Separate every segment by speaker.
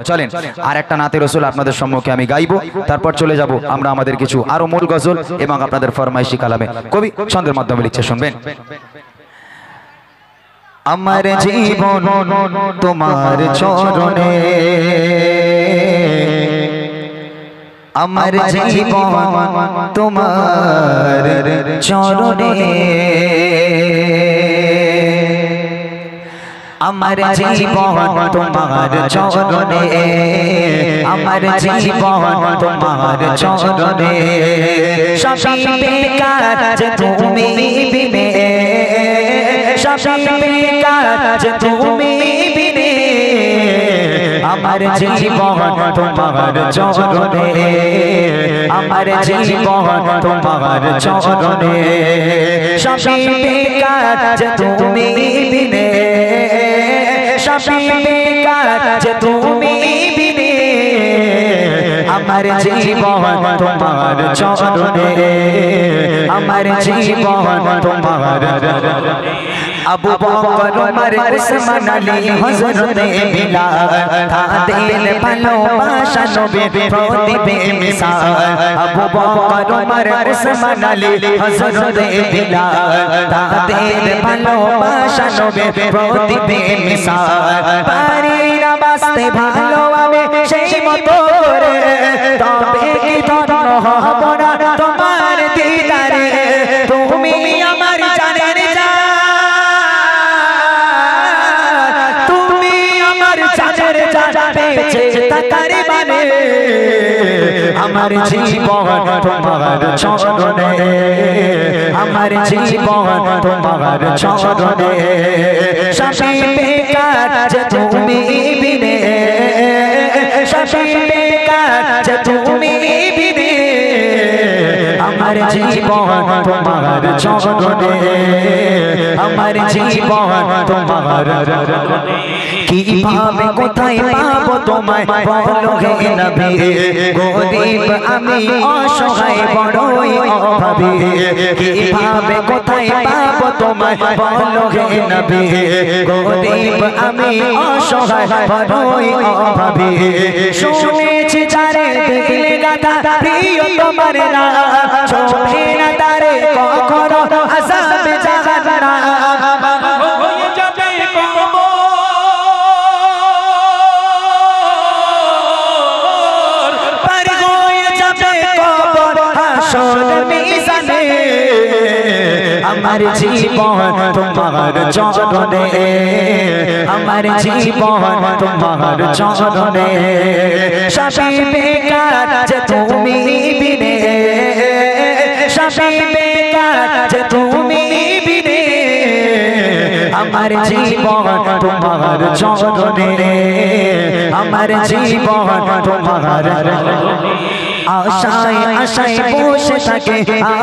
Speaker 1: চলেন আর একটা নাতে রসুল আপনাদের সম্মুখে আমি গাইবো, তারপর চলে যাব আমরা আমাদের কিছু আরো মূল গজল এবং আপনাদের ফরমাইশি কালামে। কবি ছন্দের মাধ্যমে লিখছে, শুনবেন। আমার জীবন তোমার চরণে, আমার জীবন তোমার চরণে, আমার জীবন তোমার চরণে, আমার জীবন তোমার চরণে, সবই বেকার যে তুমি বিনে, সবই বেকার যে তুমি বিনে, আমার জীবন তোমার চরণে, আমার জীবন তোমার চরণে, সবই বেকার যে তুমি বিনে, সবই বেকার যে তুমি বিনে, আমার জীবন তোমার চরণে, আমার জীবন তোমার। আবু বকর ওমর উসমান আলী হযরতে বিলাল, তাদের ভালোবাসা নবীর প্রদীপে মিসাল। আবু বকর ওমর উসমান আলী হযরতে বিলাল, তাদের ভালোবাসা নবীর প্রদীপে মিসাল। পারি না বাঁচতে ভালো আমি সেই মতো করে, তবে কি ধন্য হব না তোমার দিদারে, তুমি আমার জানের জান, তুমি আমার জানের জান পেয়েছে তাকার মানে, আমার জীবন তোমার চরণে, আমার জীবন তোমার চরণে, সবই বেকার যে তুমি বিনে, সবই বেকার যে তুমি বিনে, আমার জীবন তোমার চরণে, আমার জীবন তোমার। কিভাবে কোথায় পাবো তোমায় বলো হে নবী, গরিব আমি অসহায় বড়ই অভাবী, কিভাবে কোথায় পাবো তোমায় বলো হে নবী, গরিব আমি অসহায় বড়ই অভাবী। শুনেছি যারে দেখলে গাধা প্রিয় তোমার না, ছোঁবে না তারে কখনো আযাবে জাহান্নাম, হয়ে যাবে কবর, পার হয়ে যাবে কবর হাসর মিজানে, আমার জীবন তোমার চরণে, আমার জীবন তোমার চরণে, সবই বেকার যে তুমি বিনে, সবই বেকার যে তুমি বিনে, আমার জীবন তোমার চরণে, আমার জীবন তোমার। আশায় আশায় বসে থাকে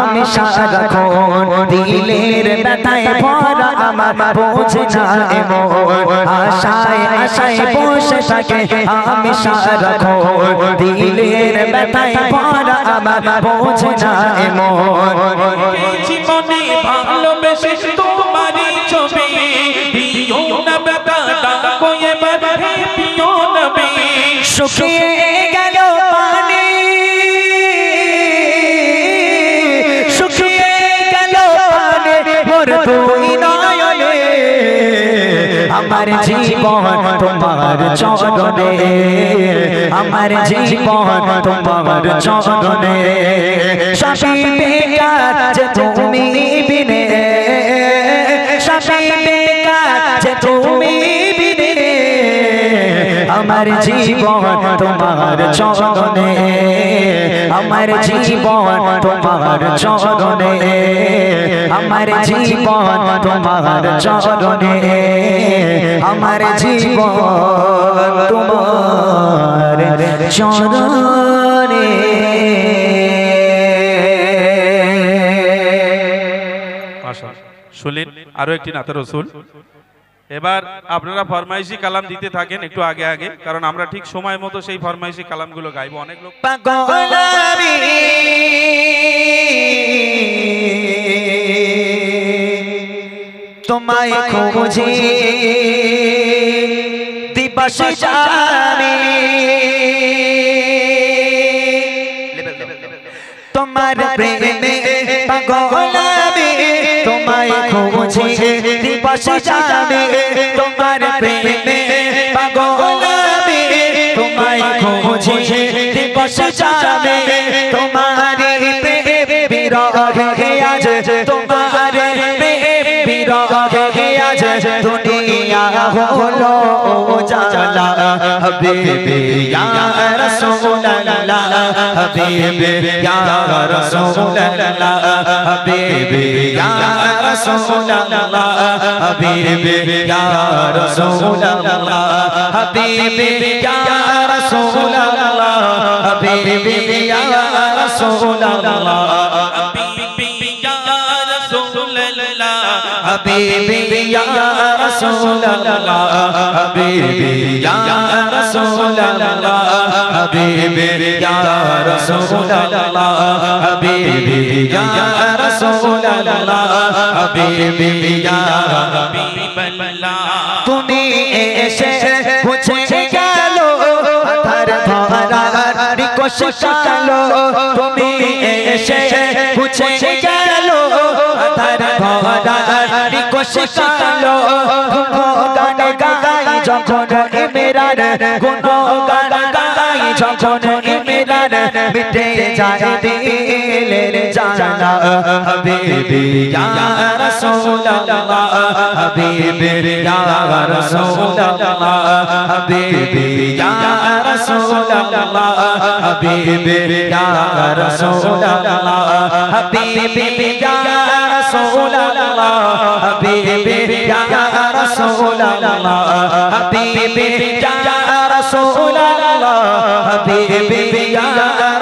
Speaker 1: আমি সারাক্ষণ, দিলের ব্যথায় ভরা আমার বোঝে না এমন, আশায় আশায় বসে থাকে আমি সারাক্ষণ, দিলের ব্যথায় ভরা আমার বোঝে না এমন।
Speaker 2: জীবনে ভালোবেসে তোমারই ছবি দিও না ব্যথা ডাকো এবার হে প্রিয় নবী,
Speaker 1: শুকিয়ে গেল পানি, শুকিয়ে গেল পানি মোর দুই নয়নে, আমার জীবন তোমার চরণে, আমার জীবন তোমার চরণে, সবই বেকার যে তুমি বিনে, সবই বেকার যে তুমি বিনে, আমার জীবন তোমার চরণে, আমার জীবন তোমার চরণে, আমার জীবন তোমার চরণে, আমার জীবন তোমার চরণে।
Speaker 2: শুনলেন আরো একটি নাতে রসুল। এবার আপনারা ফরমাইশি কালাম দিতে থাকেন একটু আগে আগে, কারণ আমরা ঠিক সময় মতো সেই ফরমাইশি কালামগুলো গাইবো। অনেক লোক
Speaker 1: তোমায় খুঁজে দিবস জানি
Speaker 3: তোমার প্রেমে পাগল আমি তোমায় খুঁজি দিবস জানে তোমার প্রেমে পাগল আমি তোমায় খুঁজি দিবস জানে তোমার প্রেমে বিরহে আজ তোমার প্রেমে বিরহে আজ দুনিয়া হলো জালা হাবিবি ইয়া রাসূলুল্লাহ হাবিবি ইয়া রাসূলুল্লাহ হাবিবি ইয়া রাসূলুল্লাহ হাবিবি ইয়া রাসূলুল্লাহ হাবিবি ইয়া রাসূলুল্লাহ হাবিবি ইয়া রাসূলুল্লাহ حبيبي يا رسول الله حبيبي يا رسول الله حبيبي يا رسول الله حبيبي يا رسول الله حبيبي يا حبيب الله তুমি এসে বুঝে গেল আধার ধরার নিকশ কালো তুমি এসে বুঝে গেল আধার ধরার নিকশ কালো গুণগান গাই যখন ইমরান গুণগান গাই যখন ইমরান মিটে যায় দিলের জানা হাবিবি ইয়া রাসূলুল্লাহ হাবিবি ইয়া রাসূলুল্লাহ হাবিবি ইয়া রাসূলুল্লাহ হাবিবি ইয়া রাসূলুল্লাহ হাবিবি ইয়া রাসূলুল্লাহ হাবিবি ইয়া রাসূলুল্লাহ হাবিবি ইয়া রাসূলুল্লাহ হাবিবি ইয়া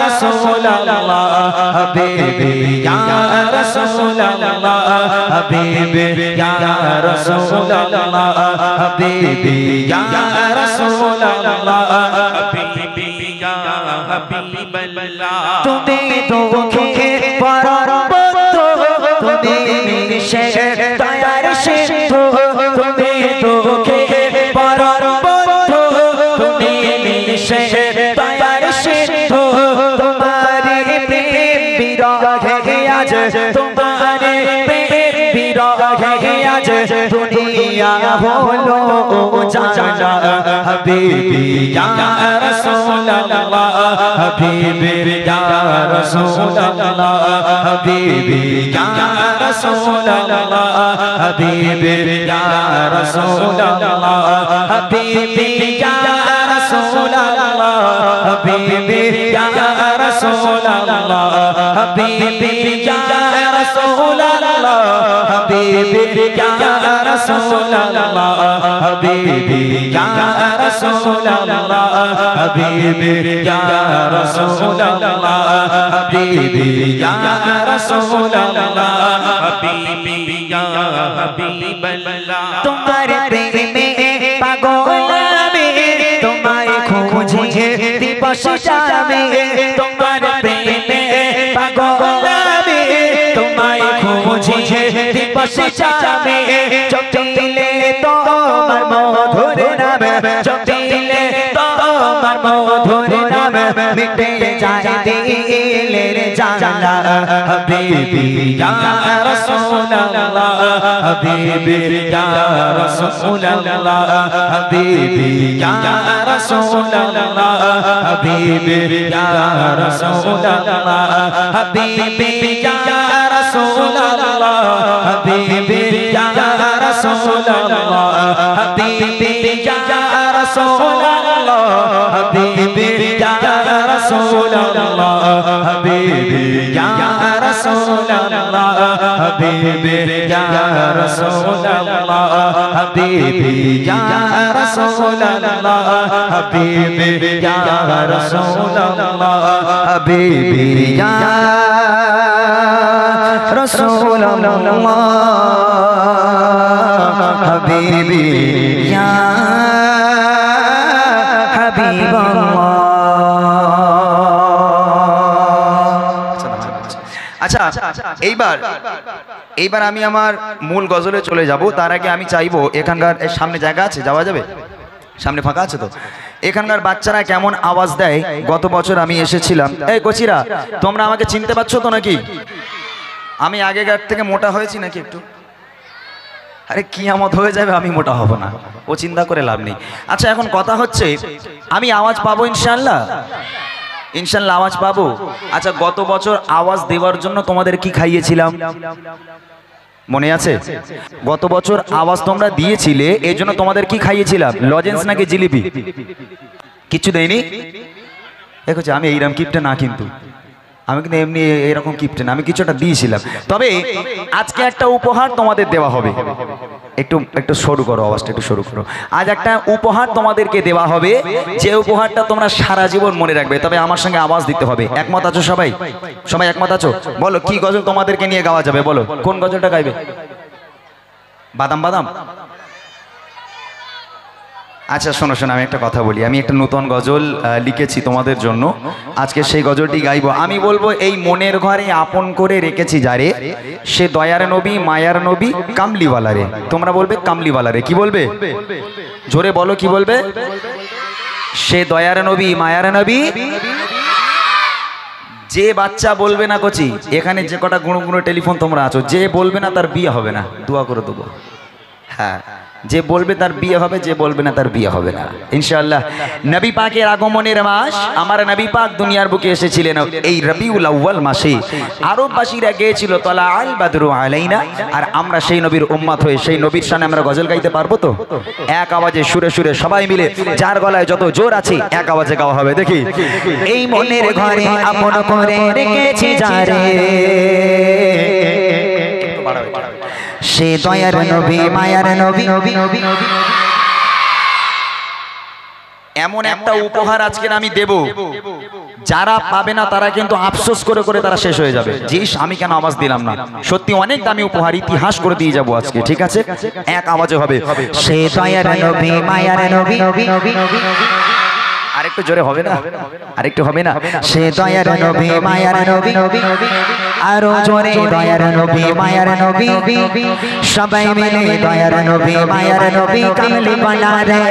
Speaker 3: রাসূলুল্লাহ হাবিবি ইয়া রাসূলুল্লাহ হাবিবি ইয়া রাসূলুল্লাহ হাবিবি ইয়া রাসূলুল্লাহ হাবিবি ইয়া হাবিবাল্লাহ তুমি দুঃখে পরবত তুমি মিশে দয়ার সিন্ধু তুমি দুঃখে পরবত তুমি মিশে দয়ার সিন্ধু তোমারি প্রেম বিরহে আজ তোমারি প্রেম বিরহে আজ দুনিয়া হলো জানা হাবিবি ইয়া রাসূলুল্লাহ হাবিবি ইয়া রাসূলুল্লাহ হাবিবি ইয়া রাসূলুল্লাহ হাবিবি ইয়া রাসূলুল্লাহ হাবিবি ইয়া রাসূলুল্লাহ হাবিবি ইয়া রাসূলুল্লাহ হাবিবি ইয়া রাসূলুল্লাহ হাবিবি ইয়া রাসূলুল্লাহ হাবিবি ইয়া রাসূলুল্লাহ হাবিবি ইয়া রাসূলুল্লাহ হাবিবি ইয়া রাসূলুল্লাহ হাবিবি ইয়া হাবিবাল্লাহ তোমার প্রেমে পাগল আমি তোমায় খুঁজি দিবস জানে তোমার প্রেমে পাগল আমি তোমায় খুঁজি দিবস জানে জপিলে তোমার মধুর নাম জপিলে তোমার মধুর নাম মিটে যায় দিলের জালা হাবিবি ইয়া রাসূলুল্লাহ হাবিবি ইয়া রাসূলুল্লাহ হাবিবি ইয়া রাসূলুল্লাহ হাবিবি ইয়া রাসূলুল্লাহ হাবিবি ইয়া রাসূলুল্লাহ হাবিবি ইয়া রাসূলুল্লাহ হাবিবি ইয়া রাসূলুল্লাহ হাবিবি ইয়া রাসূলুল্লাহ হাবিবি ইয়া রাসূলুল্লাহ হাবিবি ইয়া রাসূলুল্লাহ হাবিবি ইয়া রাসূলুল্লাহ হাবিবি ইয়া রাসূলুল্লাহ হাবিবি ইয়া রাসূলুল্লাহ হাবিবি ইয়া হাবিবাল্লাহ।
Speaker 1: আচ্ছা এইবার আমি আমার মূল গজলে চলে যাব। তার আগে আমি চাইবো এখানকার সামনে জায়গা আছে, যাওয়া যাবে? সামনে ফাঁকা আছে তো? এখানকার বাচ্চারা কেমন আওয়াজ দেয়। গত বছর আমি এসেছিলাম। এই কচিরা, তোমরা আমাকে চিনতে পারছো তো নাকি? আমি আগেকার থেকে মোটা হয়েছি নাকি একটু? আরে কিয়ামত হয়ে যাবে, আমি মোটা হব না, ও চিন্তা করে লাভ নেই। আচ্ছা, এখন কথা হচ্ছে আমি আওয়াজ পাবো ইনশাআল্লাহ? ইনশাআল্লাহ আওয়াজ পাবো। আচ্ছা, গত বছর আওয়াজ দেওয়ার জন্য তোমাদের কি খাইয়েছিলাম মনে আছে? গত বছর আওয়াজ তোমরা দিয়েছিলে, এই জন্য তোমাদের কি খাইয়েছিলাম? লজেন্স নাকি জিলিপি? কিচ্ছু দেয়নি। দেখো, আমি এইরকম কিপটে না, কিন্তু আমি কিন্তু এমনি এরকম কিপটে না, আমি কিছুটা দিয়েছিলাম। তবে আজকে একটা উপহার তোমাদের দেওয়া হবে। একটু একটু শুরু করো, আওয়াজটা একটু শুরু করো। আজ একটা উপহার তোমাদেরকে দেওয়া হবে, যে উপহারটা তোমরা সারা জীবন মনে রাখবে। তবে আমার সঙ্গে আওয়াজ দিতে হবে। একমত আছো সবাই? সবাই একমত আছো? বলো কি গজল তোমাদেরকে নিয়ে গাওয়া যাবে, বলো কোন গজলটা গাইবে? বাদাম বাদাম। আচ্ছা শোনো শোনো, আমি একটা কথা বলি। আমি একটা নতুন গজল লিখেছি তোমাদের জন্য, আজকে সেই গজলটি গাইবো। আমি বলবো, এই মনের ঘরে আপন করে রেখেছি যারে, সে দয়ার নবী মায়ার নবী কামলিওয়ালা রে। তোমরা বলবে কামলিওয়ালা রে, কি বলবে? জোরে বলো, কি বলবে? সে দয়ার নবী মায়ার নবী। যে বাচ্চা বলবে না কচি, এখানে যে কটা গুঁড়ো গুঁড়ো টেলিফোন তোমরা আছো, যে বলবে না তার বিয়ে হবে না, দোয়া করে দেবো। হ্যাঁ, যে বলবে তার বিয়ে হবে, যে বলবে না তার বিয়ে হবে না ইনশাআল্লাহ। নবী পাকের আগমনের মাস, আমার নবী পাক দুনিয়ার বুকে এসেছিলেন এই রবিউল আউয়াল মাসে। আরববাসীরা গেয়েছিল তলা আল বাদরু আলাইনা, আর আমরা সেই নবীর উম্মত হয়ে সেই নবীর শানে আমরা গজল গাইতে পারবো তো? এক আওয়াজে সুরে সুরে সবাই মিলে, যার গলায় যত জোর আছে এক আওয়াজে গাওয়া হবে। দেখি।
Speaker 3: এই মনের ঘরে আপন করে রেখেছি যারে, সে দয়ার নবী মায়ার নবী।
Speaker 1: এমন একটা উপহার আজকে আমি দেব, যারা পাবে না তারা কিন্তু আফসোস করে করে তারা শেষ হয়ে যাবে, যে আমি কেন আওয়াজ দিলাম না। সত্যি অনেক দামি উপহার, ইতিহাস করে দিয়ে যাবো আজকে, ঠিক আছে? এক আওয়াজে হবে,
Speaker 3: সে দয়ার নবী মায়ার নবী।
Speaker 1: আরেকটু জোরে হবে না? আরেকটু হবে না?
Speaker 3: সে দয়ার নবী মায়ার নবী, আরো জোরে দয়ার নবী মায়ার নবী। সবাই মিলে দয়ার নবী মায়ার নবী কামলিওয়ালা রে,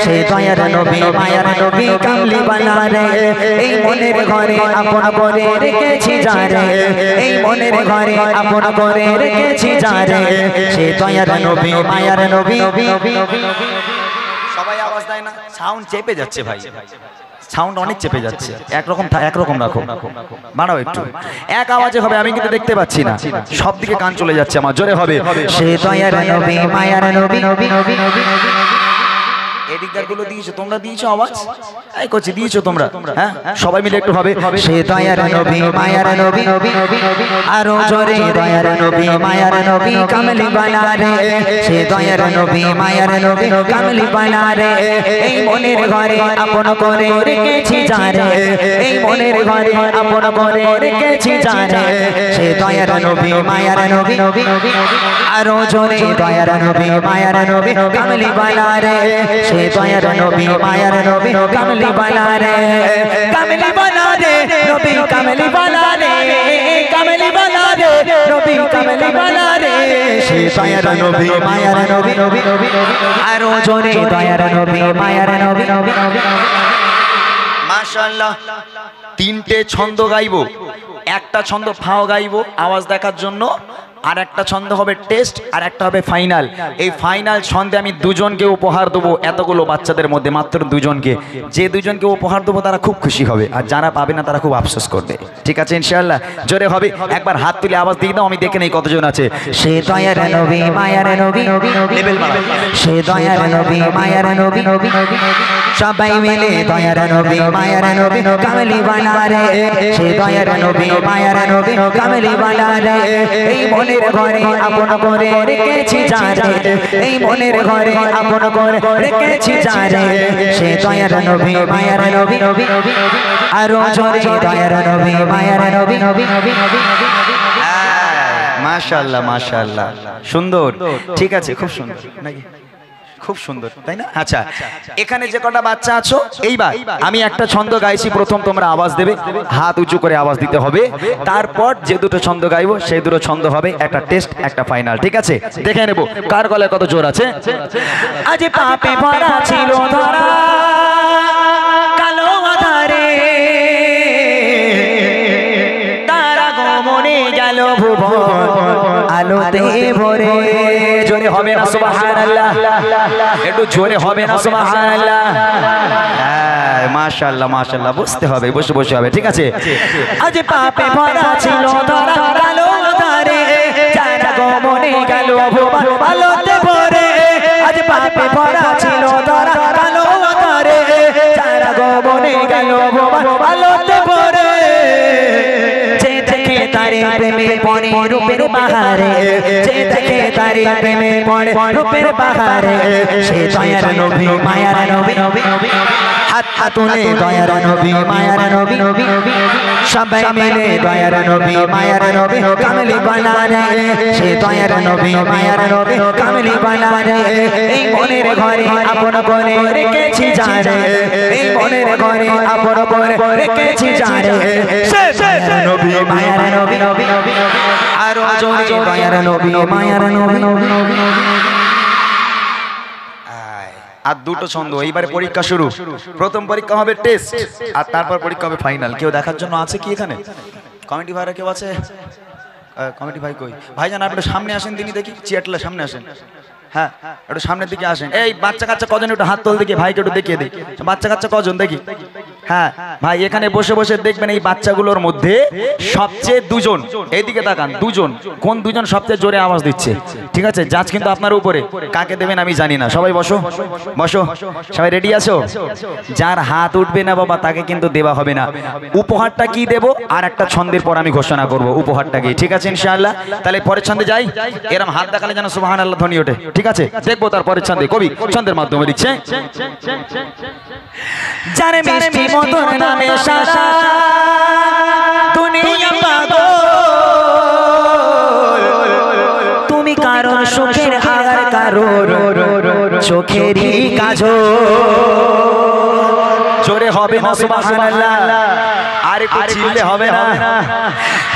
Speaker 3: সে দয়ার নবী মায়ার নবী কামলিওয়ালা রে। এই মনের ঘরে আপন করে রেখেছি যারে, এই মনের ঘরে আপন করে রেখেছি যারে, সে দয়ার নবী মায়ার নবী।
Speaker 1: সবাই আওয়াজ দেয় না, সাউন্ড চেপে যাচ্ছে ভাই, সাউন্ড অনেক চেপে যাচ্ছে। একরকম রাখো, বাড়াও একটু। এক আওয়াজে হবে, আমি কিন্তু দেখতে পাচ্ছি না, সব দিকে কান চলে যাচ্ছে আমার। জোরে হবে,
Speaker 3: সে দয়ার নবী মায়ার নবী।
Speaker 1: এদিককার গুলো দিয়েছো তোমরা, দিয়েছো আওয়াজ? এই করছি, দিয়েছো তোমরা? হ্যাঁ, সবাই মিলে একটু হবে,
Speaker 3: সে দয়ার নবী মায়ার নবী, আরো জোরে দয়ার নবী মায়ার নবী কামলিওয়ালা রে, সে দয়ার নবী মায়ার নবী কামলিওয়ালা রে। এই মনের ঘরে আপন করে রেখেছি যারে, এই মনের ঘরে আপন করে রেখেছি যারে, সে দয়ার নবী মায়ার নবী। আরো জোরে দয়ার নবী মায়ার নবী কামলিওয়ালা রে, সে দয়ার নবী মায়ার নবী কামলিওয়ালা রে। কামলিওয়ালা রে নবী কামলিওয়ালা রে, কামলিওয়ালা রে নবী কামলিওয়ালা রে, সে দয়ার নবী মায়ার নবী। আরো জোরে দয়ার নবী মায়ার নবী।
Speaker 1: মাশাআল্লাহ। তিনটে ছন্দ গাইবো, একটা ছন্দ ফাও গাইবো আওয়াজ দেখার জন্য, আর একটা ছন্দ হবে টেস্ট, আর একটা হবে ফাইনাল। এই ফাইনাল ছন্দে আমি দুজনকে উপহার দেবো, এতগুলো বাচ্চাদের মধ্যে মাত্র দুজনকে। যে দুজনকে উপহার দেবো তারা খুব খুশি হবে, আর যারা পাবে না তারা খুব আফসোস করবে, ঠিক আছে ইনশাআল্লাহ? জোরে হবে, একবার হাত তুলে আওয়াজ দিয়ে দাও, আমি দেখে নেই কতজন আছে।
Speaker 3: সে দয়ার নবী মায়ার নবী,
Speaker 1: লেভেল বাড়াও।
Speaker 3: সে দয়ার নবী মায়ার নবী। সবাই মিলে দয়ার নবী মায়ার নবী কামলিওয়ালা রে, সে দয়ার নবী মায়ার নবী কামলিওয়ালা রে। এই মনের ঘরে আপন করে রেখেছি যারে, এই মনের ঘরে আপন করে রেখেছি যারে, সে দয়ার নবী মায়ার নবী। আরো জোরে দয়ার নবী মায়ার নবী।
Speaker 1: মাশাআল্লাহ মাশাআল্লাহ, সুন্দর, ঠিক আছে, খুব সুন্দর নাকি? খুব সুন্দর তাই না? আচ্ছা, এখানে যে কটা বাচ্চা আছো এইবার আমি একটা ছন্দ গাইছি, প্রথম তোমরা আওয়াজ দেবে, হাত উঁচু করে আওয়াজ দিতে হবে। তারপর যে দুটো ছন্দ গাইবো সেই দুটো ছন্দ হবে একটা টেস্ট একটা ফাইনাল, ঠিক আছে? দেখে নেব কার গলায় কত জোর আছে।
Speaker 3: আজ পাপে ভরা ছিল ধরা কালো আধারে, তারা গমনে গেল ভুবন আলোতে ভরে।
Speaker 1: জোরে হবে না সুবহানাল্লাহ? একটু জোরে হবে না সুবহানাল্লাহ? হ্যাঁ, মাশাআল্লাহ মাশাআল্লাহ, বুঝতে হবে, বসে বসে হবে, ঠিক আছে?
Speaker 3: আজ পাপে ভরা ছিল ধরা কালো আধারে, তারা গমনে গেল ভুবন আলোতে ভরে। আজ পাপে ভরা ছিল ধরা কালো আধারে, তারা গমনে গেল ভুবন আলোতে ভরে। যে দেখে তারে প্রেমে পড়ে রূপের বাহারে, যে দেখে তারে প্রেমে পড়ে রূপের বাহারে, সে দয়ার নবী মায়ার নবী, হাত তুলে দয়ার নবী মায়ার নবী, সবাই মিলে দয়ার নবী মায়ার নবী কামলি বানারে। সে দয়ার নবী মায়ার নবী কামলি বানারে। এই মনের ঘরে আপন করে রেখেছি যারে, এই মনের ঘরে আপন করে রেখেছি যারে। সে দয়ার নবী মায়ার নবী, আরো জোরে দয়ার নবী মায়ার নবী।
Speaker 1: আর দুটো ছন্দ, এইবারে পরীক্ষা শুরু। প্রথম পরীক্ষা হবে টেস্ট, আর তারপর পরীক্ষা হবে ফাইনাল। কেউ দেখার জন্য আছে কি এখানে? কমিটি ভাইরা কেউ আছে? কমিটি ভাই কই? ভাইজান আপনি সামনে আসেন, তিনি দেখি চেয়ারটা সামনে আসেন। হ্যাঁ, একটু সামনের দিকে আসেন। এই বাচ্চা কাচ্চা কজন একটু হাত তোল দেখি, ভাইকে একটু দেখিয়ে দিই। বাচ্চা কাচ্চা কজন দেখি? হ্যাঁ ভাই, এখানে বসে বসে দেখবেন এই বাচ্চাগুলোর মধ্যে সবচেয়ে দুজন, এইদিকে তাকান, দুজন, কোন দুজন সবচেয়ে জোরে আওয়াজ দিচ্ছে? ঠিক আছে, জাজ কিন্তু আপনার উপরে, কাকে দেবেন আমি জানি না। সবাই বসো বসো, সবাই রেডি আছো? যার হাত উঠবে না বাবা তাকে কিন্তু দেওয়া হবে না। উপহারটা কি দেব আর একটা ছন্দের পর আমি ঘোষণা করব উপহারটা কি, ঠিক আছে ইনশাআল্লাহ? তাহলে পরের ছন্দে যাই। এরকম হাত দেখালে যেন সুবহানাল্লাহ ধ্বনি ওঠে, ঠিক আছে? দেখবো তার পরের ছন্দে কবি ছন্দের মাধ্যমে লিখছে।
Speaker 3: যারে মিষ্টি মধুর নামে সারা দুনিয়া পাগল, তুমি কারণ সুখের আগার কারোর চোখেরই কাজল।
Speaker 1: জোরে হবে না সুবহানাল্লাহ? আর একটু চিল্লে হবে না?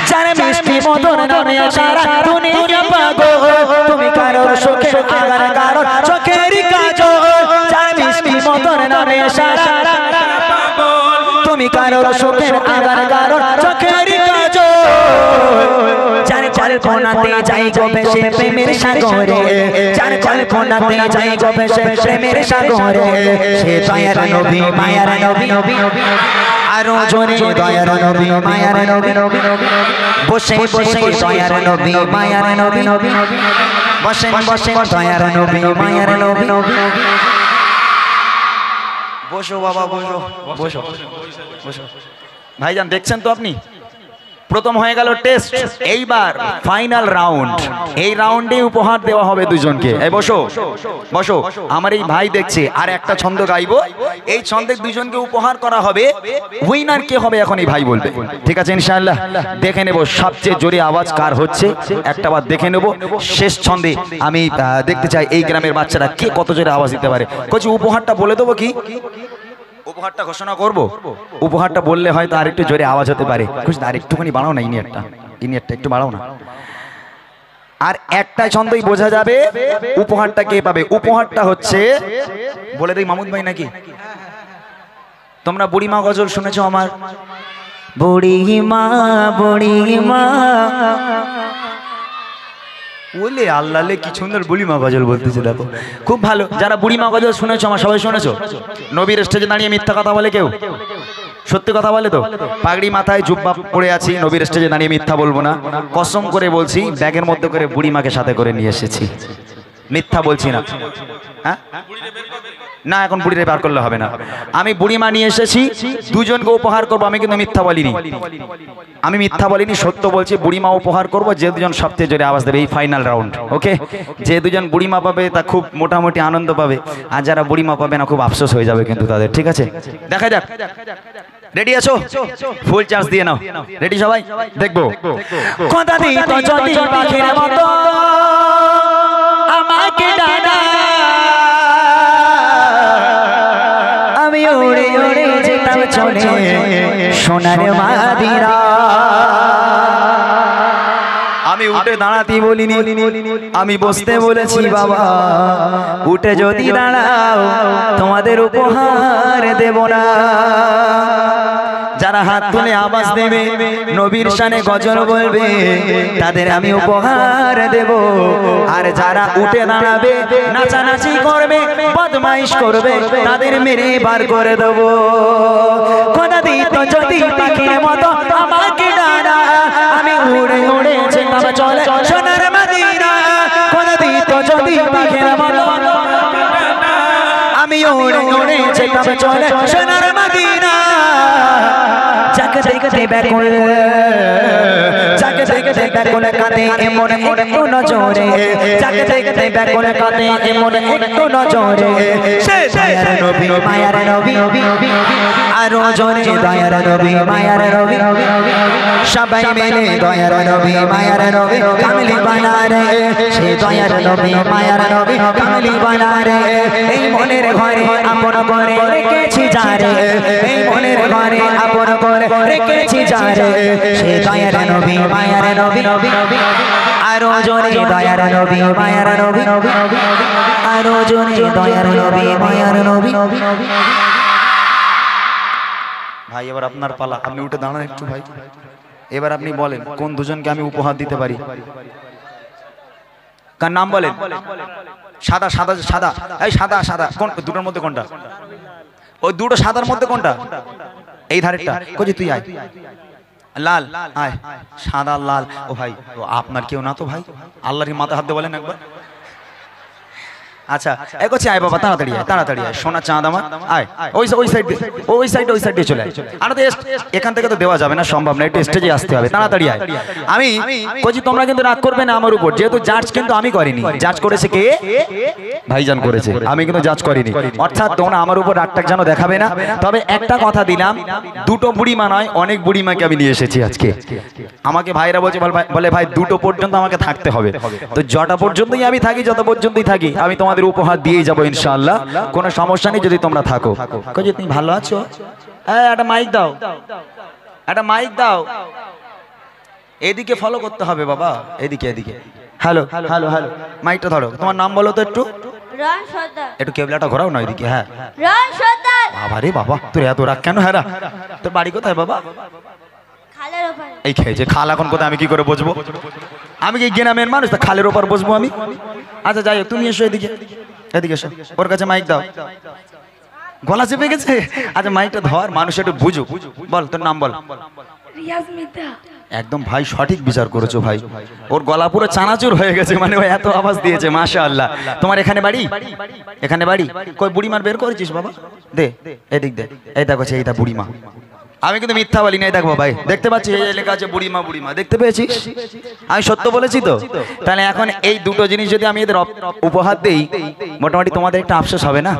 Speaker 3: যারে মিষ্টি মধুর নামে সারা দুনিয়া পাগল, তুমি কারোর সুখের আগার কারোর চোখেরই কাজল। যারে মিষ্টি মধুর নামে সারা তুমি কারোর সুখের আগার কারোর চোখেরই কাজল। যার কল্পনাতে যাই গো ভেসে প্রেমের সাগরে, যার কল্পনাতে যাই গো ভেসে প্রেমের সাগরে, সে দয়ার নবী মায়ার নবী, আরো জোরে দয়ার নবী মায়ার নবী, বসে বসে দয়ার নবী মায়ার নবী, বসে বসে দয়ার নবী মায়ার নবী।
Speaker 1: বসো বাবা, বসো বসো বসো। ভাইজান দেখছেন তো আপনি, প্রথম হয়ে গেল টেস্ট, এইবার ফাইনাল রাউন্ড। এই রাউন্ডে উপহার দেওয়া হবে দুজনকে। এই বসো বসো, আমার এই ভাই দেখছে, আর একটা ছন্দ গাইবো, এই ছন্দে দুজনকে উপহার করা হবে। উইনার কে হবে এখন এই ভাই বলবে, ঠিক আছে ইনশাআল্লাহ? দেখে নেব সবচেয়ে জোরে আওয়াজ কার হচ্ছে, একটা বার দেখে নেব। শেষ ছন্দে আমি দেখতে চাই এই গ্রামের বাচ্চারা কে কত জোরে আওয়াজ দিতে পারে। কইছি উপহারটা বলে দেবো কি? উপহারটা ঘোষণা করব? উপহারটা বললে হয়তো আর একটু জোরে আওয়াজ হতে পারে। আর একটুখানি বাড়াও না, ইনিয়ারটা একটু বাড়াও না। আর একটা ছন্দই বোঝা যাবে উপহারটা কে পাবে। উপহারটা হচ্ছে, বলে দেই মামুদ ভাই নাকি? তোমরা বুড়িমা গজল শুনেছো আমার?
Speaker 3: বুড়িমা বুড়িমা
Speaker 1: ওলে আল্লাহ লে কি সুন্দর বুড়িমা গজল বলতেছে, দেখো খুব ভালো। যারা বুড়িমা গজল শুনেছো আমার, সবাই শুনেছো? নবীর স্টেজে দাঁড়িয়ে মিথ্যা কথা বলে কেউ? সত্যি কথা বলে তো? পাগড়ি মাথায় জুব্বা পরে আছি, নবীর স্টেজে দাঁড়িয়ে মিথ্যা বলবো না, কসম করে বলছি। ব্যাগের মধ্যে করে বুড়িমাকে সাথে করে নিয়ে এসেছি, মিথ্যা বলছি না। হ্যাঁ না, এখন বুড়িরে বার করলে হবে না। আমি বুড়িমা নিয়ে এসেছি, দুজনকে উপহার করবো। আমি কিন্তু মিথ্যা বলিনি, আমি মিথ্যা বলিনি, সত্য বলছি। বুড়িমা উপহার করবো, যে দুজন সবচেয়ে জোরে আওয়াজ দেবে এই ফাইনাল রাউন্ড। ওকে, যে দুজন বুড়িমা পাবে তা খুব মোটামুটি আনন্দ পাবে, আর যারা বুড়িমা পাবে না খুব আফসোস হয়ে যাবে কিন্তু তাদের, ঠিক আছে? দেখা যাক, রেডি আছো? ফুল চার্জ দিয়ে নাও। রেডি সবাই? দেখবো।
Speaker 3: কথা দিত যদি পাখির মতো আমাকে ডানা, চলে সোনার মাদিরা।
Speaker 1: আমি উঠে দাঁড়াতে বলিনি, আমি বসতে বলেছি বাবা। উঠে যদি দাঁড়াও তোমাদের উপহার দেব না। যারা হাত তুলে আওয়াজ দেবে, নবীর শানে গজল বলবে, তাদের আমি উপহার দেব। আর যারা উঠে দাঁড়াবে, নাচানাচি করবে, বদমাইশ করবে, তাদের মেরে বার করে দেব। খোদা দিত যদি পাখির মতো আমাকে ডানা, আমি উড়ে উড়ে যেতাম চলে সোনার মদিনা। খোদা দিত যদি পাখির মতো আমি উড়ে উড়ে যেতাম চলে সোনার মদিনা। যাকে দেখতে ব্যাকুল, যাকে দেখতে ব্যাকুল কাঁদে এমন একটু নজরে, যাকে দেখতে ব্যাকুল কাঁদে এমন একটু নজরে। সে দয়ার নবী, মায়ার নবী, আরো জোরে দয়ার নবী, মায়ার নবী। সবাই মিলে দয়ার নবী, মায়ার নবী কামলি বানারে। সে দয়ার নবী, মায়ার নবী কামলি বানারে। এই মনের ঘরে আপন করে রেখেছি যারে, এই মনের ঘরে আপন করে রেখেছি যারে। সে দয়ার নবী, মায়ার নবী, আরো জোরে দয়ার নবী, মায়ার নবী, আরো জোরে দয়ার নবী, মায়ার নবী। ভাই এবার আপনার পালা, আপনি উঠে দাঁড়ান একটু ভাই। এবার আপনি বলেন কোন দুজনকে আমি উপহার দিতে পারি। কার নাম বলেন? সাদা সাদা সাদা, এই সাদা সাদা কোন দুটোর মধ্যে কোনটা? ওই দুটো সাদার মধ্যে কোনটা? এই ধারেরটা। কই তুই আয়। লাল আয়, সাদা লাল। ও ভাই ও আপনার কেউ না তো ভাই? আল্লাহর মাথা হাত দিয়ে বলেন একবার। আচ্ছা এই করছি, আয় বাবা তাড়াতাড়ি আয়, তাড়াতাড়ি আয়। সোনা চাঁদ আমার আয়। ওই সাইড দিয়ে, ওই সাইড দিয়ে চলে আয়। আর তো এখান থেকে তো দেওয়া যাবে না, সম্ভব না, একটু স্টেজে আসতে হবে। তাড়াতাড়ি আয়। আমি কইছি তোমরা কিন্তু রাগ করবে না আমার উপর, যেহেতু জাজ কিন্তু আমি করিনি। জাজ করেছে কে? ভাইজান করেছে, আমি কিন্তু জাজ করিনি। অর্থাৎ তোমরা আমার উপর রাগটাক যেন দেখাবে না। তবে একটা কথা দিলাম, দুটো বুড়িমা নয়, অনেক বুড়িমাকে আমি নিয়ে এসেছি আজকে। আমাকে ভাইরা বলে ভাই দুটো পর্যন্ত আমাকে থাকতে হবে। তো যটা পর্যন্তই আমি থাকি, যত পর্যন্তই থাকি, আমি তোমাদের উপহার দিয়ে যাবো ইনশাআল্লাহ। কোনো সমস্যা নেই যদি তোমরা থাকো। কই তুমি ভালো আছো? একটা মাইক দাও, একটা মাইক দাও। এদিকে ফলো করতে হবে বাবা, এদিকে এদিকে। হ্যালো হ্যালো হ্যালো, মাইকটা ধরো। তোমার নাম বলো তো একটু।
Speaker 4: রন সর্দার।
Speaker 1: একটু কেবলাটা ঘোরাও না এদিকে। হ্যাঁ
Speaker 4: রন সর্দার।
Speaker 1: বাবা রে বাবা, তোর এত রাগ কেন? হ্যাঁ তোর বাড়ি কোথায় বাবা?
Speaker 4: খালের ওপারে।
Speaker 1: এই খেয়েছে খাল, এখন কোথায় আমি কি করে বসবো? আমি কি গ্রামের মানুষ, তা খালের ওপর বসবো আমি? আচ্ছা যাই হোক, তুমি এসো এদিকে, এদিকে এসো। ওর কাছে মাইক দাও। গলা চেপে গেছে। আচ্ছা মাইকটা ধর, মানুষ একটু বুঝুক। বল তোর নাম বল।
Speaker 4: রিয়াজ মিতা।
Speaker 1: একদম ভাই সঠিক বিচার করেছো ভাই। ওর গলা পুরো চানাচুর হয়ে গেছে, মানে ও এত আওয়াজ দিয়েছে মাশাআল্লাহ। তোমার এখানে বাড়ি? এখানে বাড়ি। কই বুড়িমার বের করেছিস বাবা? দে এদিক দে। এই দেখো এইটা বুড়িমা। আমি কিন্তু মিথ্যা বলি নাই, দেখবো ভাই, দেখতে পাচ্ছি এই লেখা আছে বুড়িমা, বুড়িমা দেখতে পেয়েছিস? আমি সত্য বলেছি তো? তাহলে এখন এই দুটো জিনিস যদি আমি এদের উপহার দেই, মোটামুটি তোমাদের একটা আফসোস হবে না?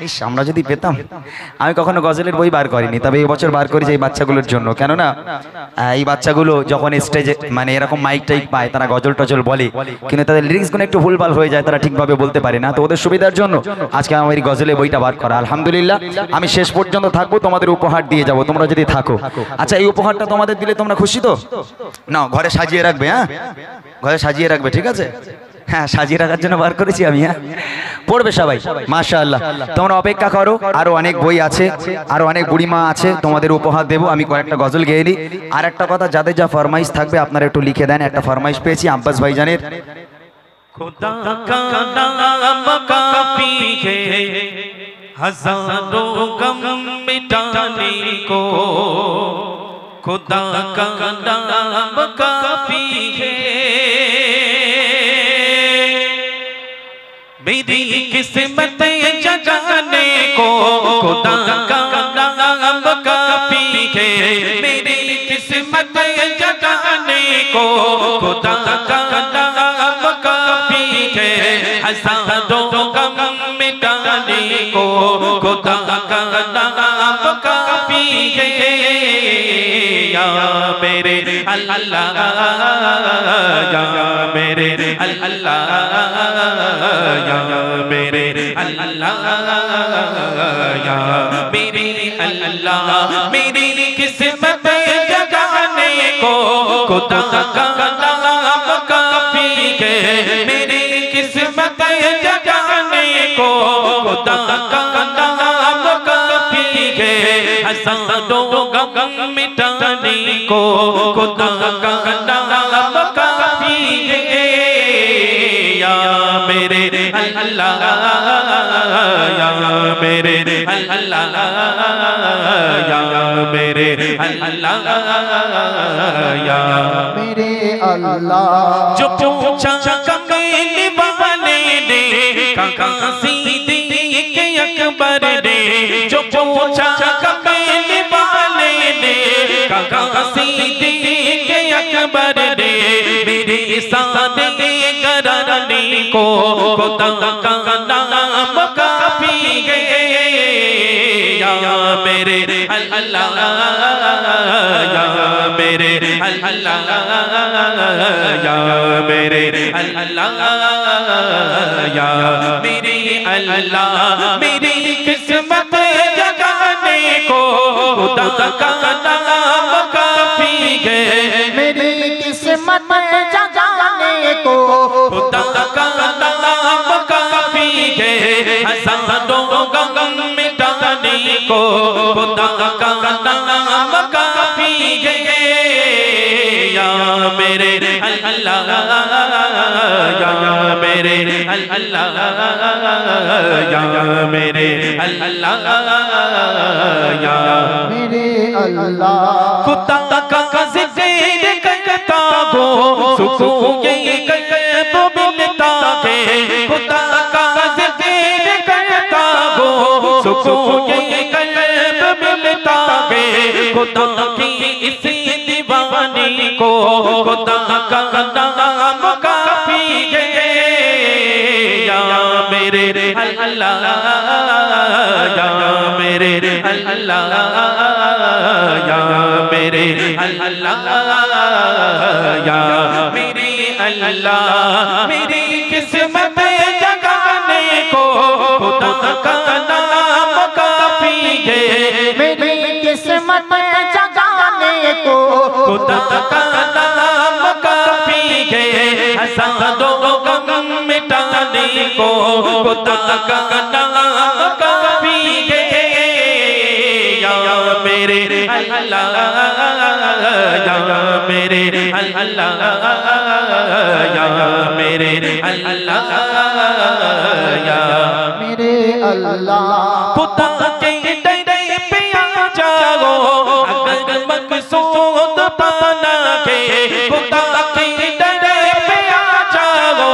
Speaker 1: ইস, আমরা যদি পেতাম। আমি কখনো গজলের বই বার করিনি, তবে এই বছর বার করেছি এই বাচ্চাগুলোর জন্য। কেননা এই বাচ্চাগুলো যখন স্টেজে মানে এরকম মাইক টাইক পায়, তারা গজল টজল বলে, কিন্তু তাদের লিরিক্সগুলো একটু ভুলভাল হয়ে যায়, তারা ঠিকভাবে বলতে পারে না। তো ওদের সুবিধার জন্য আজকে আমার এই গজলের বইটা বার করা। আলহামদুলিল্লাহ, আমি শেষ পর্যন্ত থাকবো, তোমাদের উপহার দিয়ে যাবো তোমরা যদি থাকো। আচ্ছা এই উপহারটা তোমাদের দিলে তোমরা খুশি তো? নাও, ঘরে সাজিয়ে রাখবে। হ্যাঁ ঘরে সাজিয়ে রাখবে, ঠিক আছে? হ্যাঁ সাজিয়ে রাখার জন্য বার করেছি আমি। হ্যাঁ পড়বে সবাই মাশাআল্লাহ। তোমরা অপেক্ষা করো, আরো অনেক বই আছে, আরো অনেক বুড়িমা আছে, তোমাদের উপহার দেবো। আমি কয়েকটা গজল গেয়ে নিই। আর একটা কথা, যাদের যা ফরমাইশ থাকবে আপনারা একটু লিখে দেন। একটা ফরমাইশ পেয়েছি আব্বাস ভাইজানের।
Speaker 2: खुदा का नाम काफी है हजारों गम मिटाने को, खुदा का नाम काफी है मेरी किस्मत जगाने को, खुदा का नाम काफी है मेरी किस्मत जगाने को, खुदा का नाम काफी है हजारों गम मिटाने को, खुदा का नाम काफी है या मेरे अल्लाह, या मेरे अल्लाह, या मेरे अल्लाह या मेरे अल्लाह मेरी किस्मत जगाने को खुदा का नाम काफी है मेरी किस्मत जगाने को खुदा का नाम काफी है हज़ारों गम मिटाने को खुदा का नाम काफी है या मेरे अल्लाह या मेरे अल्लाह या मेरे अल्लाह या
Speaker 5: मेरे अल्लाह
Speaker 2: जो पूछा कमीने वाले ने कहाँ सिद्दीक़ अकबर ने जो पूछा कमीने वाले ने कहाँ सिद्दीक़ अकबर ने मेरे सामने कराने को खुदा का नाम काफी है या मेरे अल्लाह या मेरे अल्लाह या मेरे अल्लाह या मेरे अल्लाह मेरी किस्मत जगाने को खुदा का नाम काफी है
Speaker 5: मेरी किस्मत जगाने को
Speaker 2: खुदा का नाम काफी है हज़ारों गम मिटाने को खुदा का नाम काफी है या मेरे अल्लाह या मेरे अल्लाह या मेरे अल्लाह या
Speaker 5: मेरे अल्लाह
Speaker 2: खुदा का ज़िक्र करता हो सुकून ये कल्ब मिलता है खुदा का ज़िक्र करता हो सुकून ये कल्ब मिलता है खुदा की इसी दीवानी को खुदा का नाम काफी है या मेरे अल्लाह या मेरे अल्लाह या मेरे अल्लाह या मेरे अल्लाह मेरी किस्मत जगाने को खुदा का नाम काफी है
Speaker 5: मेरी किस्मत जगाने को
Speaker 2: खुदा का नाम काफी है हज़ारों गम मिटाने को खुदा का नाम काफी है या मेरे अल्लाह या मेरे अल्लाह या मेरे अल्लाह या
Speaker 5: मेरे अल्लाह
Speaker 2: खुदा के डरे पे आ जाओ अगर मकसूद पाना है खुदा के डरे पे आ जाओ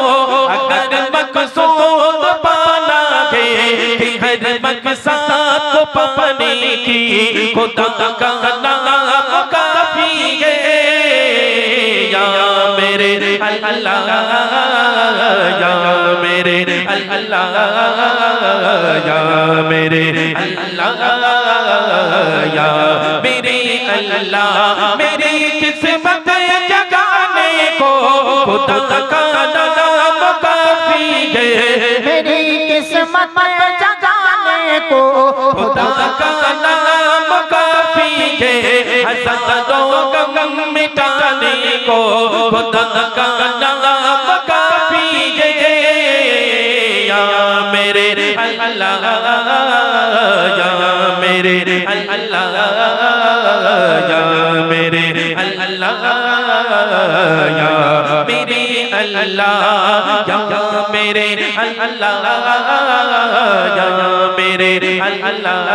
Speaker 2: अगर मकसूद पाना है कि हर मकसद को पाने की खुदा का नाम काफी है या मेरे अल्लाह या मेरे अल्लाह या मेरे अल्लाह या मेरे अल्लाह मेरी किस्मत जगाने को खुदा का नाम काफी है
Speaker 5: मेरी किस्मत जगाने को
Speaker 2: खुदा का नाम काफी है हज़ारों गम मिटाने को खुदा का नाम काफी है या मेरे अल्लाह या मेरे अल्लाह या मेरे अल्लाह या मेरे अल्लाह या मेरे अल्लाह या मेरे अल्लाह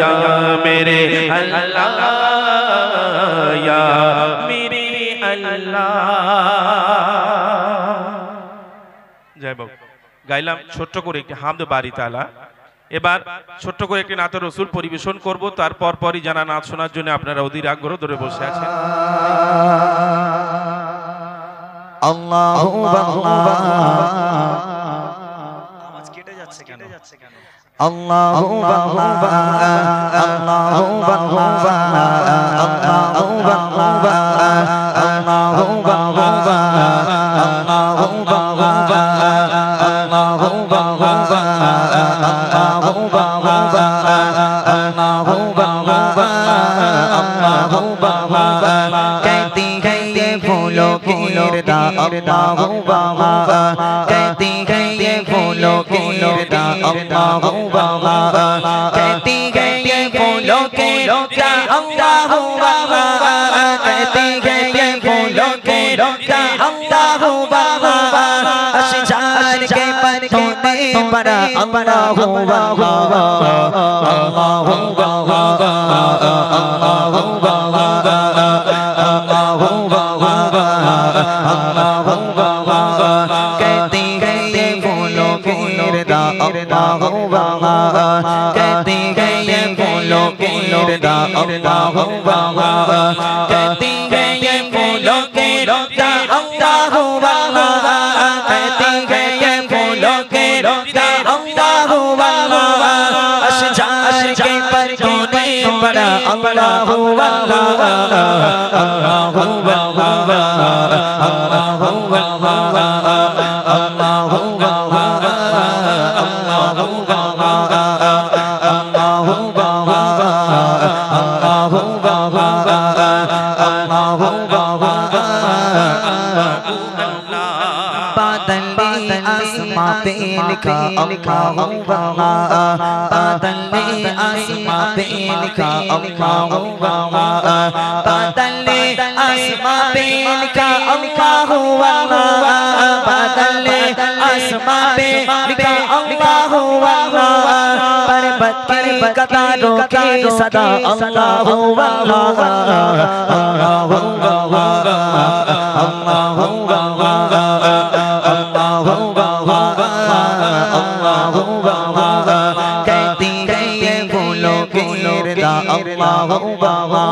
Speaker 2: या मेरे अल्लाह या मेरे अल्लाह জয় বাবু গাইলাম ছোট্ট করে একটি হামদ বাড়ি তালা এবার ছোট্ট করে একটি নাতে রসুল পরিবেশন করব তারপর পরই জানা নাচ শোনার জন্য আপনারা অধীর আগ্রহ ধরে বসে আছেন
Speaker 3: আল্লাহু আল্লাহ
Speaker 1: আওয়াজ কেটে যাচ্ছে কেন
Speaker 3: আল্লাহু আল্লাহ আল্লাহু আল্লাহ আল্লাহু আল্লাহ আল্লাহু আল্লাহ আল্লাহু আল্লাহ আল্লাহু कहती है ये फूलों की रदा अल्लाह बाबा, कहती है ये फूलों की रदा अल्लाह बाबा, कहती है ये फूलों की रदा अल्लाह बाबा, कहती है ये फूलों की रदा अल्लाह बाबा, अशजार के पत्तों में पड़ा अल्लाह बाबा, अल्लाह बाबा, अल्लाह बाबा, कहती है ये फूलों की रदा अल्लाह बाबा, कहती है ये फूलों की रदा अल्लाह बाबा, कहती है ये फूलों की रदा अल्लाह बाबा, कहती है ये फूलों की रदा अल्लाह बाबा, अशजार के पत्तों में पड़ा अल्लाह बाबा, अल्लाह बाबा, अल्लाह बाबा, अल्लाह बाबा, अल्लाह बाबा, अल्लाह बाबा, अल्लाह बाबा, अल्लाह बाबा। बादल में आसमां पे लिखा अल्लाह बाबा, बादल में आसमां पे लिखा अल्लाह बाबा, बादल में आसमां पे लिखा अल्लाह बाबा, बादल में आसमां पे लिखा अल्लाह बाबा, पर्वत की कतारों की सदा अल्लाह बाबा, अल्लाह बाबा, अल्लाह बाबा, अल्लाह बाबा, अल्लाह बाबा, कहती है ये फूलों की रदा अल्लाह बाबा,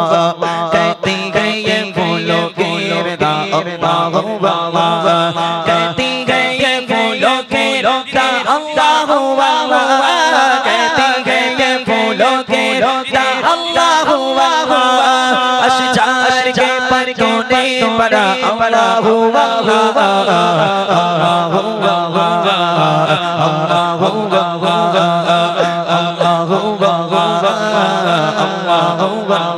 Speaker 3: कहती है ये फूलों की रदा अल्लाह बाबा, कहती है ये फूलों की रदा अल्लाह बाबा, कहती है ये फूलों की रदा अल्लाह बाबा, अशजार के पत्तों ने पड़ा अल्लाह बाबा, अल्लाह बाबा, अल्लाह बाबा, अल्लाह बाबा, अल्लाह बाबा, अल्लाह बाबा, अल्लाह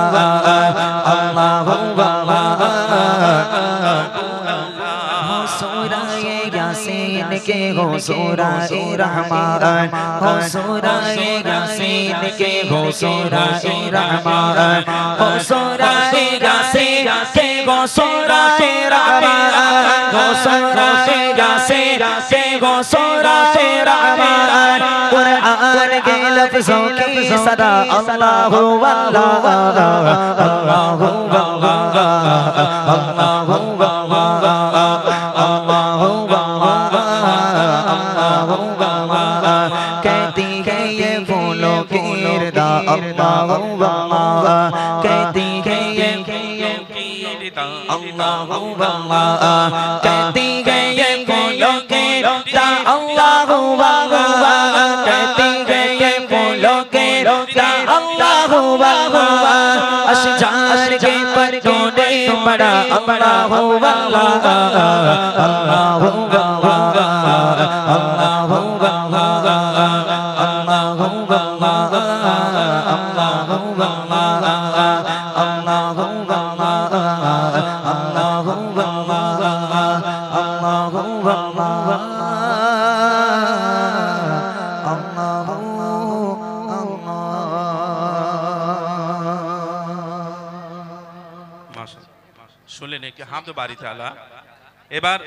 Speaker 3: बाबा, अल्लाह बाबा। हो सूराए यासीन के हो सूराए रहमान, हो सूराए यासीन के हो सूराए रहमान, हो सूराए यासीन के हो सूराए रहमान, हो सूराए यासीन के हो सूराए रहमान, कुरान के लफ्जों की सदा अल्लाह अल्लाह, अल्लाह बाबा, अल्लाह बाबा, अल्लाह बाबा, अल्लाह बाबा, कहती है ये फूलों की रदा अल्लाह बाबा, कहती है ये फूलों की रदा अल्लाह बाबा, कहती है ये फूलों की रदा अल्लाह बाबा, कहती है ये फूलों की रदा अल्लाह बाबा, अशजार के पत्तों ने पड़ा अल्लाह बाबा, अल्लाह बाबा, अल्लाह बाबा, अल्लाह बाबा, अल्लाह बाबा, अल्लाह बाबा, अल्लाह बाबा, अल्लाह बाबा,
Speaker 2: শুনলেন একটি হামদ বাড়ি তাআলা। এবার